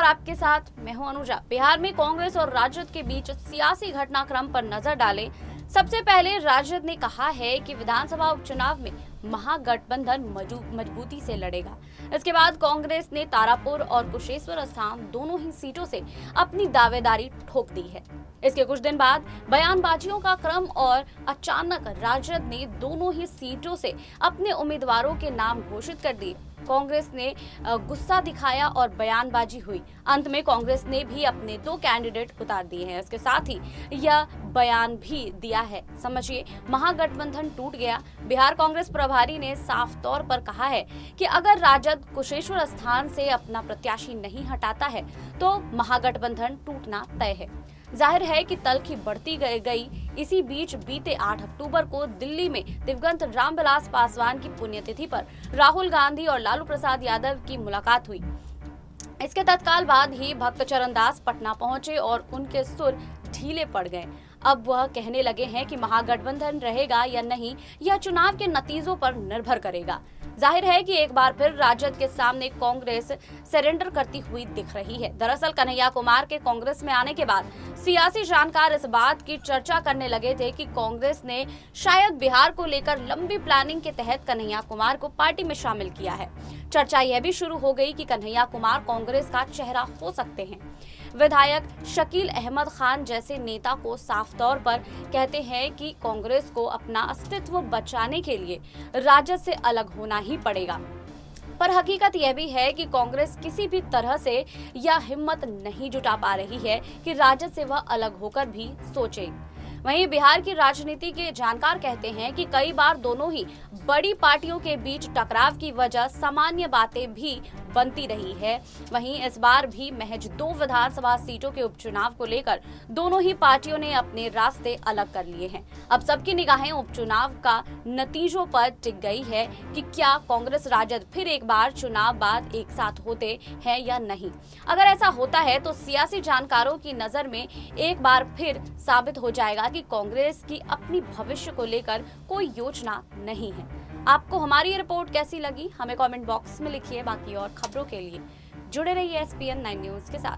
आपके साथ मैं हूं अनुजा। बिहार में कांग्रेस और राजद के बीच सियासी घटनाक्रम पर नजर डालें। सबसे पहले राजद ने कहा है कि विधानसभा उपचुनाव में महागठबंधन मजबूती से लड़ेगा। इसके बाद कांग्रेस ने तारापुर और कुशेश्वर स्थान दोनों ही सीटों से अपनी दावेदारी ठोक दी है। इसके कुछ दिन बाद बयानबाजियों का क्रम और अचानक राजद ने दोनों ही सीटों से अपने उम्मीदवारों के नाम घोषित कर दिए। कांग्रेस ने गुस्सा दिखाया और बयानबाजी हुई। अंत में कांग्रेस ने भी अपने 2 कैंडिडेट उतार दिए हैं। इसके साथ ही यह बयान भी दिया है, समझिए महागठबंधन टूट गया। बिहार कांग्रेस प्रभारी ने साफ तौर पर कहा है कि अगर राजद कुशेश्वर स्थान से अपना प्रत्याशी नहीं हटाता है तो महागठबंधन टूटना तय है। जाहिर है कि तल्खी बढ़ती गई। इसी बीच बीते 8 अक्टूबर को दिल्ली में दिवंगत रामविलास पासवान की पुण्यतिथि पर राहुल गांधी और लालू प्रसाद यादव की मुलाकात हुई। इसके तत्काल बाद ही भक्त चरणदास पटना पहुंचे और उनके सुर ढीले पड़ गए। अब वह कहने लगे हैं कि महागठबंधन रहेगा या नहीं, यह चुनाव के नतीजों पर निर्भर करेगा। जाहिर है कि एक बार फिर राजद के सामने कांग्रेस सरेंडर करती हुई दिख रही है। दरअसल कन्हैया कुमार के कांग्रेस में आने के बाद सियासी जानकार इस बात की चर्चा करने लगे थे कि कांग्रेस ने शायद बिहार को लेकर लंबी प्लानिंग के तहत कन्हैया कुमार को पार्टी में शामिल किया है। चर्चा यह भी शुरू हो गई कि कन्हैया कुमार कांग्रेस का चेहरा हो सकते हैं। विधायक शकील अहमद खान जैसे नेता को साफ तौर पर कहते हैं कि कांग्रेस को अपना अस्तित्व बचाने के लिए राजद से अलग होना ही पड़ेगा। पर हकीकत यह भी है कि कांग्रेस किसी भी तरह से यह हिम्मत नहीं जुटा पा रही है कि राजद से वह अलग होकर भी सोचे। वहीं बिहार की राजनीति के जानकार कहते हैं कि कई बार दोनों ही बड़ी पार्टियों के बीच टकराव की वजह सामान्य बातें भी बनती रही है। वहीं इस बार भी महज 2 विधानसभा सीटों के उपचुनाव को लेकर दोनों ही पार्टियों ने अपने रास्ते अलग कर लिए हैं। अब सबकी निगाहें उपचुनाव का नतीजों पर टिक गई है कि क्या कांग्रेस राजद फिर एक बार चुनाव बाद एक साथ होते हैं या नहीं। अगर ऐसा होता है तो सियासी जानकारों की नजर में एक बार फिर साबित हो जाएगा कि कांग्रेस की अपनी भविष्य को लेकर कोई योजना नहीं है। आपको हमारी ये रिपोर्ट कैसी लगी, हमें कमेंट बॉक्स में लिखिए। बाकी और खबरों के लिए जुड़े रहिए SPN 9 न्यूज के साथ।